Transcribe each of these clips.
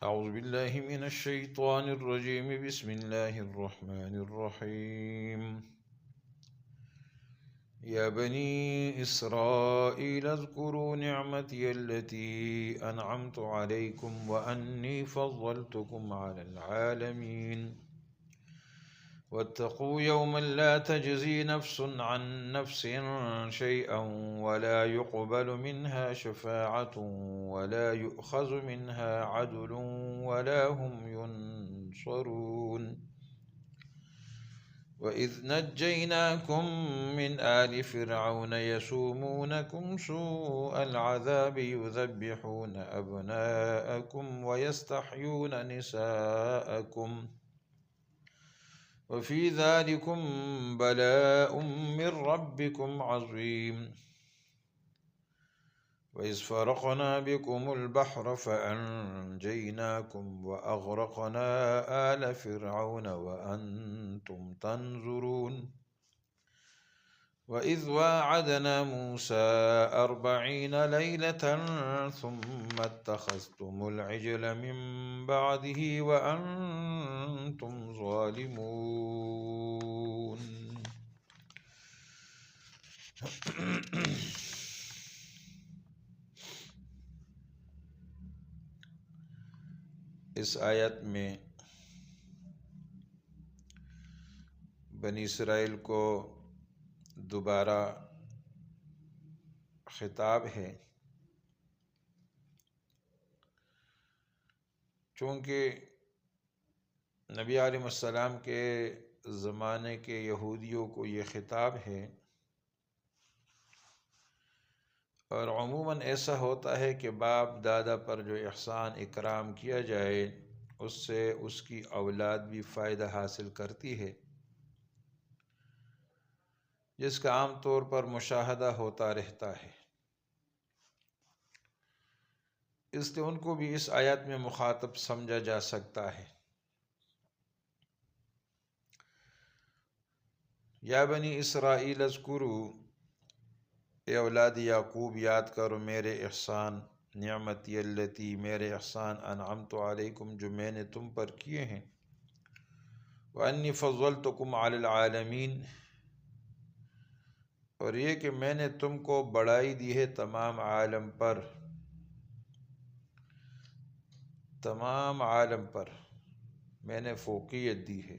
أعوذ بالله من الشيطان الرجيم بسم الله الرحمن الرحيم يا بني إسرائيل اذكروا نعمتي التي أنعمت عليكم وأني فضلتكم على العالمين واتقوا يوما لا تجزي نفس عن نفس شيئا ولا يقبل منها شفاعة ولا يؤخذ منها عدل ولا هم ينصرون وإذ نجيناكم من آل فرعون يسومونكم سوء العذاب يذبحون أبناءكم ويستحيون نساءكم وفي ذلكم بلاء من ربكم عظيم وإذ فرقنا بكم البحر فأنجيناكم وأغرقنا آل فرعون وأنتم تنظرون وإذ واعدنا موسى 40 ليلة ثم اتخذتم العجل من بعده وأنتم ظالمون اس آیت میں بنی اسرائیل کو دوبارہ خطاب ہے، چونکہ نبی علیہ السلام کے زمانے کے یہودیوں کو یہ خطاب ہے، اور عموماً ایسا ہوتا ہے کہ باپ دادا پر جو احسان اکرام کیا جائے اس سے اس کی اولاد بھی فائدہ حاصل کرتی ہے، جس کا عام طور پر مشاہدہ ہوتا رہتا ہے۔ اس لیے ان کو بھی اس آیت میں مخاطب سمجھا جا سکتا ہے۔ یا بنی اسرائیل اذکروا، اے اولاد یعقوب یاد کرو میرے احسان، نعمتی التی، میرے احسان، انعمت علیکم جو میں نے تم پر کیے ہیں، وانی فضلتکم علی العالمین، اور یہ کہ میں نے تم کو بڑائی دی ہے تمام عالم پر، تمام عالم پر میں نے فوقیت دی ہے،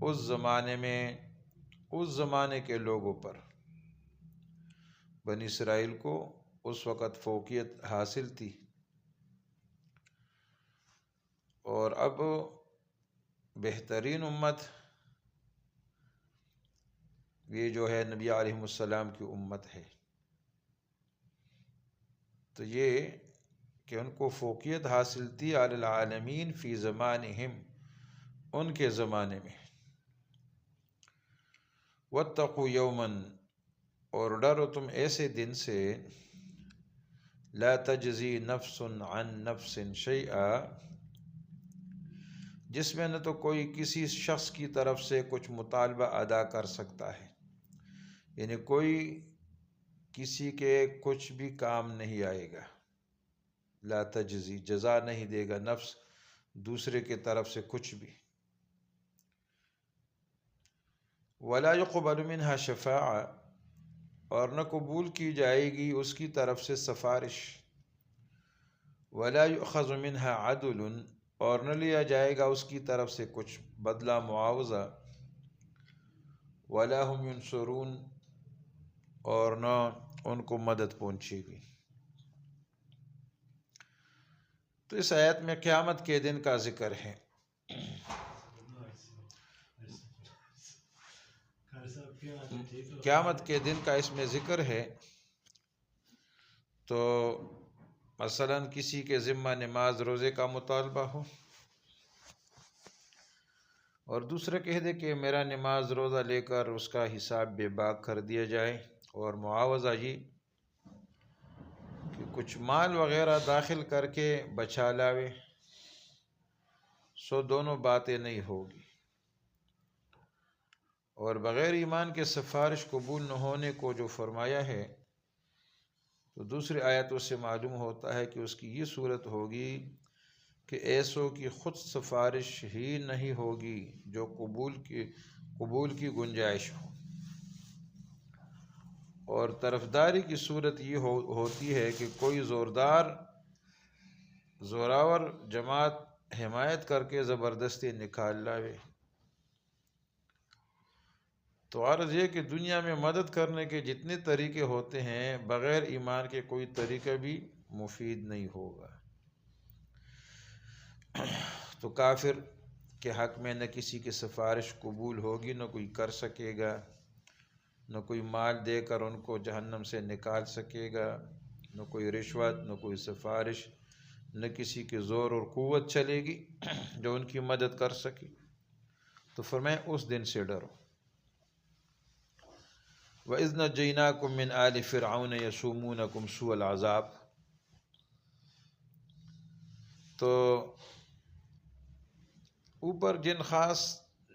اس زمانے میں، اس زمانے کے لوگوں پر، بنی اسرائیل کو اس وقت فوقیت حاصل تھی، اور اب بہترین امت یہ جو ہے نبی علیہ السلام کی امت ہے، تو یہ کہ ان کو فوقیت حاصل تھی علی العالمین فی زمانہم، ان کے زمانے میں۔ واتقوا یوما، اور ڈرو تم ایسے دن سے، لا تجزی نفس عن نفس شیئا، جس میں نہ تو کوئی کسی شخص کی طرف سے کچھ مطالبہ ادا کر سکتا ہے، یعنی کوئی کسی کے کچھ بھی کام نہیں آئے گا، لا تجزی جزا نہیں دے گا نفس دوسرے کی طرف سے کچھ بھی، ولا يقبل منها شفاعہ، اور نہ قبول کی جائے گی اس کی طرف سے سفارش، ولا يؤخذ منها عدل، اور نہ لیا جائے گا اس کی طرف سے کچھ بدلہ معاوضہ، ولا هم ينصرون، اور نہ ان کو مدد پہنچے گی۔ تو اس آیت میں قیامت کے دن کا ذکر ہے۔ قیامت کے دن کا اس میں ذکر ہے، تو مثلا کسی کے ذمہ نماز روزے کا مطالبہ ہو، اور دوسرا کہہ دے کہ میرا نماز روزہ لے کر اس کا حساب بے باک کر دیا جائے، اور معاوضہ یہ کہ کچھ مال وغیرہ داخل کر کے بچا لاوے، سو دونوں باتیں نہیں ہوگی۔ اور بغیر ایمان کے سفارش قبول نہ ہونے کو جو فرمایا ہے، تو دوسری آیتوں سے معلوم ہوتا ہے کہ اس کی یہ صورت ہوگی کہ ایسوں کی خود سفارش ہی نہیں ہوگی جو قبول کی گنجائش ہو، اور طرفداری کی صورت یہ ہوتی ہے کہ کوئی زوراور جماعت حمایت کر کے زبردستی نکال لاوے۔ تو عرض یہ کہ دنیا میں مدد کرنے کے جتنے طریقے ہوتے ہیں، بغیر ایمان کے کوئی طریقہ بھی مفید نہیں ہوگا۔ تو کافر کے حق میں نہ کسی کی سفارش قبول ہوگی، نہ کوئی کر سکے گا، نہ کوئی مال دے کر ان کو جہنم سے نکال سکے گا، نہ کوئی رشوت، نہ کوئی سفارش، نہ کسی کے زور اور قوت چلے گی جو ان کی مدد کر سکے۔ تو فرمائیں اس دن سے ڈرو۔ وَإِذْ نَجَّيْنَاكُمْ مِنْ آلِ فِرْعَوْنَ يَسُومُونَكُمْ سُوءَ الْعَذَابِ۔ تو اوپر جن خاص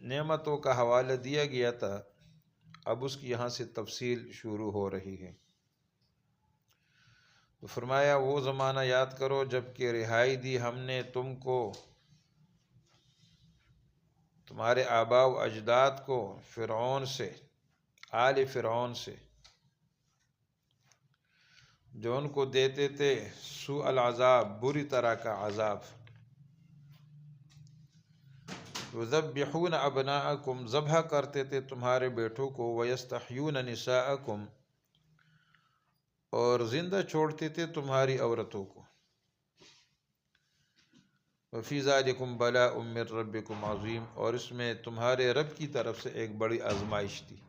نعمتوں کا حوالہ دیا گیا تھا، اب اس کی یہاں سے تفصیل شروع ہو رہی ہے۔ تو فرمایا وہ زمانہ یاد کرو جب کہ رہائی دی ہم نے تم کو، تمہارے آباء و اجداد کو، فرعون سے، آل فرعون سے، جو ان کو دیتے تھے سوء العذاب، بری طرح کا عذاب۔ یذبحون ابناءکم، ذبح کرتے تھے تمہارے بیٹوں کو، ویستحیون نساءکم، اور زندہ چھوڑتے تھے تمہاری عورتوں کو۔ وفی ذالکم بلاء من ربکم عظیم، اور اس میں تمہارے رب کی طرف سے ایک بڑی آزمائش تھی۔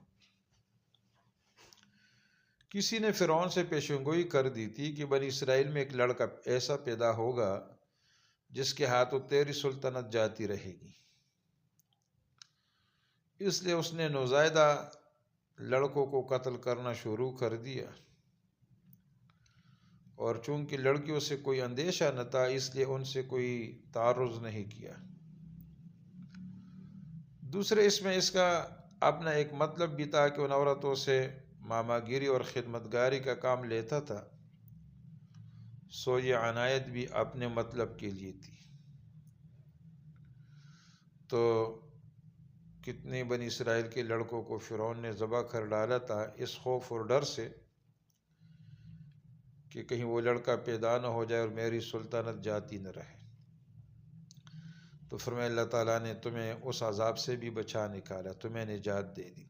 کسی نے فرعون سے پیشنگوئی کر دی تھی کہ بنی اسرائیل میں ایک لڑکا ایسا پیدا ہوگا جس کے ہاتھوں تیری سلطنت جاتی رہے گی۔ اس لیے اس نے نوزائیدہ لڑکوں کو قتل کرنا شروع کر دیا، اور چونکہ لڑکیوں سے کوئی اندیشہ نہ تھا اس لیے ان سے کوئی تعرض نہیں کیا۔ دوسرے اس میں اس کا اپنا ایک مطلب بھی تھا کہ ان عورتوں سے ماما گیری اور خدمتگاری کا کام لیتا تھا، سو یہ عنایت بھی اپنے مطلب کے لیے تھی۔ تو کتنے بنی اسرائیل کے لڑکوں کو فرعون نے ذبح کر ڈالا تھا، اس خوف اور ڈر سے کہ کہیں وہ لڑکا پیدا نہ ہو جائے اور میری سلطنت جاتی نہ رہے۔ تو فرمایا اللہ تعالیٰ نے تمہیں اس عذاب سے بھی بچا نکالا، تمہیں نجات دے دی،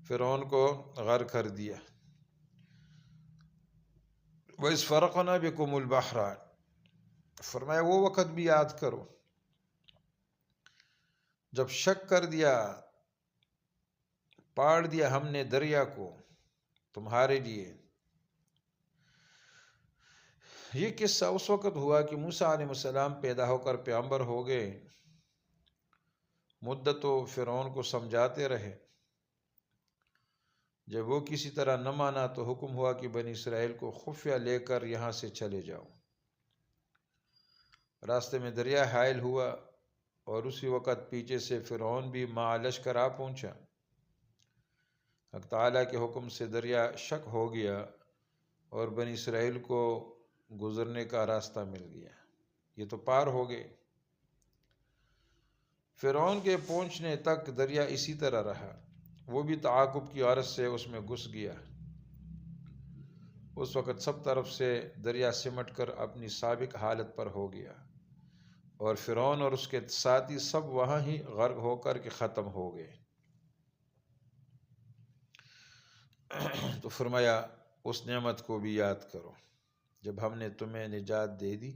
فرعون کو غرق کر دیا۔ وَإِذْ فَرَقْنَا بِكُمُ الْبَحْرَ، فرمایا وہ وقت بھی یاد کرو جب شک کر دیا، پاڑ دیا ہم نے دریا کو تمہارے لیے۔ یہ قصہ اس وقت ہوا کہ موسیٰ علیہ السلام پیدا ہو کر پیغمبر ہو گئے، مدتوں فرعون کو سمجھاتے رہے۔ جب وہ کسی طرح نہ مانا تو حکم ہوا کہ بنی اسرائیل کو خفیہ لے کر یہاں سے چلے جاؤ۔ راستے میں دریا حائل ہوا، اور اسی وقت پیچھے سے فرعون بھی مع لشکر آ پہنچا۔ حق تعالیٰ کے حکم سے دریا شق ہو گیا اور بنی اسرائیل کو گزرنے کا راستہ مل گیا، یہ تو پار ہو گئے۔ فرعون کے پہنچنے تک دریا اسی طرح رہا، وہ بھی تعاقب کی غرض سے اس میں گھس گیا۔ اس وقت سب طرف سے دریا سمٹ کر اپنی سابق حالت پر ہو گیا، اور فرعون اور اس کے ساتھی سب وہاں ہی غرق ہو کر کے ختم ہو گئے۔ تو فرمایا اس نعمت کو بھی یاد کرو جب ہم نے تمہیں نجات دے دی،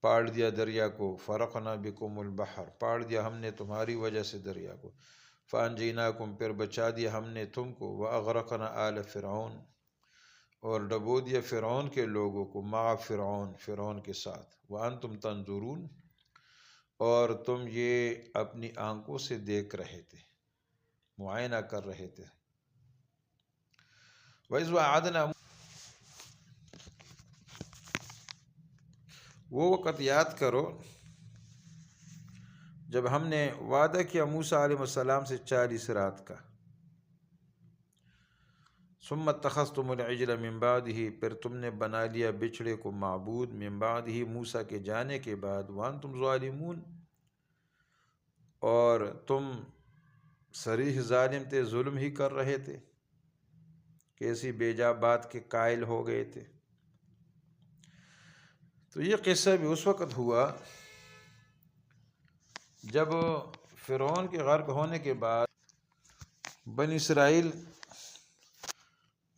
پاڑ دیا دریا کو، فرقنا بکم البحر، پاڑ دیا ہم نے تمہاری وجہ سے دریا کو، فانجیناکم، پھر بچا دیا ہم نے تم کو، واغرقنا آل فرعون، اور ڈبو دیا فرعون کے لوگوں کو، مع فرعون، فرعون کے ساتھ، وانتم تنظرون، اور تم یہ اپنی آنکھوں سے دیکھ رہے تھے، معائنہ کر رہے تھے۔ وَإِذْ وَعَدْنَا، وہ وقت یاد کرو جب ہم نے وعدہ کیا موسیٰ علیہ السلام سے 40 رات کا، ثم اتخذتم العجل من بعده، پھر تم نے بنا لیا بچھڑے کو معبود، من بعده موسیٰ کے جانے کے بعد، وانتم ظالمون، اور تم صریح ظالم تھے، ظلم ہی کر رہے تھے، کیسی بیجا بات کے قائل ہو گئے تھے۔ تو یہ قصہ بھی اس وقت ہوا جب فرعون کے غرق ہونے کے بعد بنی اسرائیل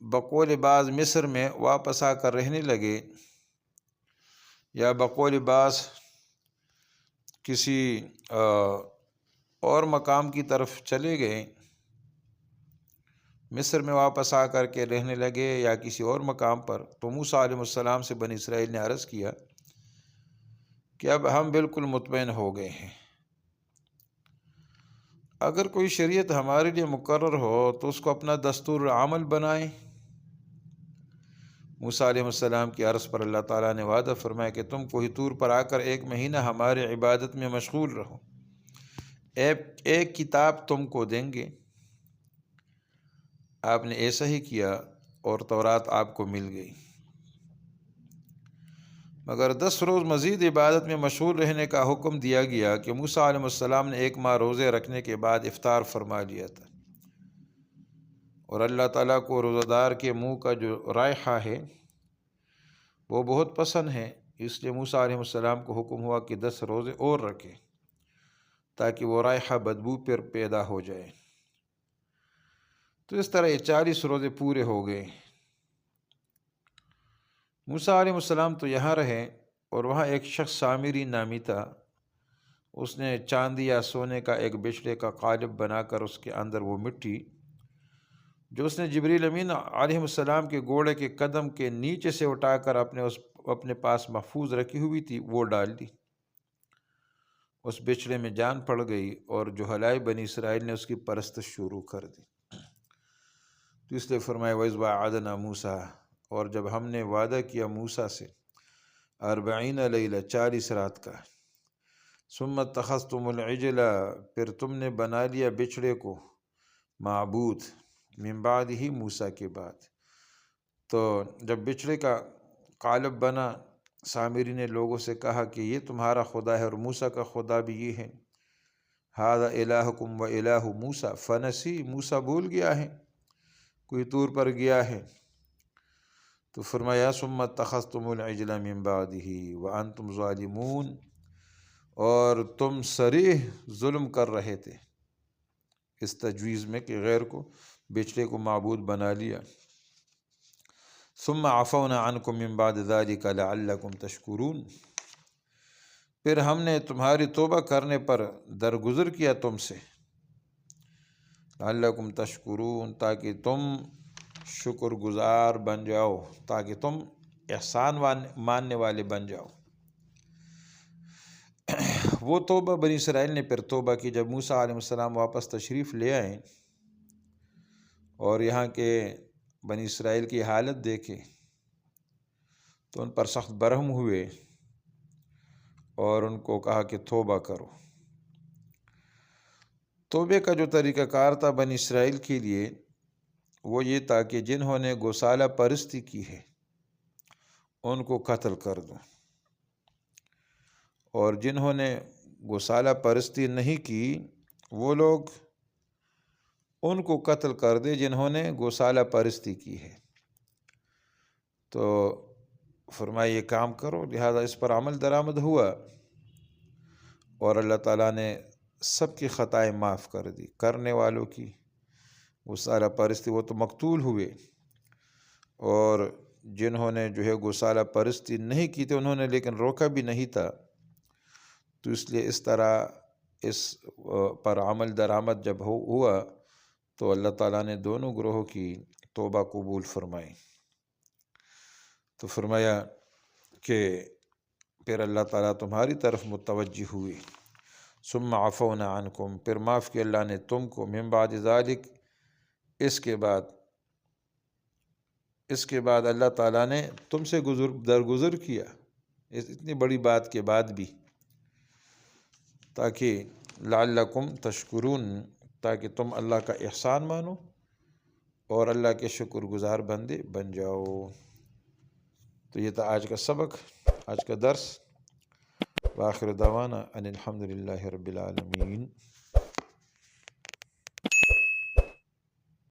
بقول بعض مصر میں واپس آ کر رہنے لگے، یا بقول بعض کسی اور مقام کی طرف چلے گئے، مصر میں واپس آ کر کے رہنے لگے یا کسی اور مقام پر۔ تو موسیٰ علیہ السلام سے بنی اسرائیل نے عرض کیا کہ اب ہم بالکل مطمئن ہو گئے ہیں، اگر کوئی شریعت ہمارے لیے مقرر ہو تو اس کو اپنا دستور عمل بنائیں۔ موسیٰ علیہ السلام کی عرض پر اللہ تعالیٰ نے وعدہ فرمایا کہ تم کوہ طور پر آ کر 1 مہینہ ہمارے عبادت میں مشغول رہو، ایک کتاب تم کو دیں گے۔ آپ نے ایسا ہی کیا اور تورات آپ کو مل گئی، مگر 10 روز مزید عبادت میں مشغول رہنے کا حکم دیا گیا کہ موسیٰ علیہ السلام نے 1 ماہ روزے رکھنے کے بعد افطار فرما لیا تھا، اور اللہ تعالیٰ کو روزہ دار کے منہ کا جو رائحہ ہے وہ بہت پسند ہے، اس لیے موسیٰ علیہ السلام کو حکم ہوا کہ 10 روزے اور رکھے تاکہ وہ رائحہ بدبو پر پیدا ہو جائے۔ تو اس طرح یہ 40 روزے پورے ہو گئے۔ موسیٰ علیہ السلام تو یہاں رہے، اور وہاں ایک شخص سامری نامی تھا، اس نے چاندی یا سونے کا ایک بچھڑے کا قالب بنا کر اس کے اندر وہ مٹی جو اس نے جبریل امین علیہ السلام کے گھوڑے کے قدم کے نیچے سے اٹھا کر اپنے پاس محفوظ رکھی ہوئی تھی وہ ڈال دی۔ اس بچھڑے میں جان پڑ گئی، اور جو ہلائی بنی اسرائیل نے اس کی پرستش شروع کر دی۔ تو اس لیے فرمایا وَإِذْ وَعَدْنَا مُوسَىٰ، اور جب ہم نے وعدہ کیا موسیٰ سے 40 لیلہ 40 رات کا، ثُمَّ اتَّخَذْتُمُ الْعِجْلَ، پھر تم نے بنا لیا بچھڑے کو معبود، من بعدہ موسیٰ کے بعد۔ تو جب بچھڑے کا قالب بنا، سامری نے لوگوں سے کہا کہ یہ تمہارا خدا ہے اور موسیٰ کا خدا بھی یہ ہے، ھذا الہکم و الہ موسیٰ فنسی، موسیٰ بھول گیا ہے، کوئی طور پر گیا ہے۔ تو فرمایا ثم اتخذتم العجل من بعدہ وانتم ظالمون، اور تم صریح ظلم کر رہے تھے اس تجویز میں کہ غیر کو بچھڑے کو معبود بنا لیا۔ ثم عفونا عنکم من بعد ذلک لعلکم تشکرون، پھر ہم نے تمہاری توبہ کرنے پر درگزر کیا تم سے، لعلکم تشکرون، تاکہ تم شکر گزار بن جاؤ، تاکہ تم احسان ماننے والے بن جاؤ۔ وہ توبہ بنی اسرائیل نے پھر توبہ کی جب موسیٰ علیہ السلام واپس تشریف لے آئے اور یہاں کے بنی اسرائیل کی حالت دیکھے تو ان پر سخت برہم ہوئے اور ان کو کہا کہ توبہ کرو۔ توبے کا جو طریقہ کار تھا بنی اسرائیل کے لیے وہ یہ تھا کہ جنہوں نے گوسالہ پرستی کی ہے ان کو قتل کر دو، اور جنہوں نے گوسالہ پرستی نہیں کی وہ لوگ ان کو قتل کر دے جنہوں نے گوسالہ پرستی کی ہے۔ تو فرمایا یہ کام کرو، لہذا اس پر عمل درآمد ہوا، اور اللہ تعالیٰ نے سب کی خطائیں معاف کر دی، کرنے والوں کی گوسالہ پرستی وہ تو مقتول ہوئے، اور جنہوں نے جو ہے گوسالہ پرستی نہیں کی تھی انہوں نے لیکن روکا بھی نہیں تھا، تو اس لیے اس طرح اس پر عمل درآمد جب ہوا تو اللہ تعالیٰ نے دونوں گروہوں کی توبہ قبول فرمائی۔ تو فرمایا کہ پھر اللہ تعالیٰ تمہاری طرف متوجہ ہوئے، ثم عفونا عنکم، پھر معاف کیا اللہ نے تم کو، من بعد ذالک، اس کے بعد اللہ تعالیٰ نے تم سے درگزر کیا اتنی بڑی بات کے بعد بھی، تاکہ لعلکم تشکرون، تاکہ تم اللہ کا احسان مانو اور اللہ کے شکر گزار بندے بن جاؤ۔ تو یہ تھا آج کا سبق، آج کا درس۔ وآخر دعوانا ان الحمد للہ رب العالمین۔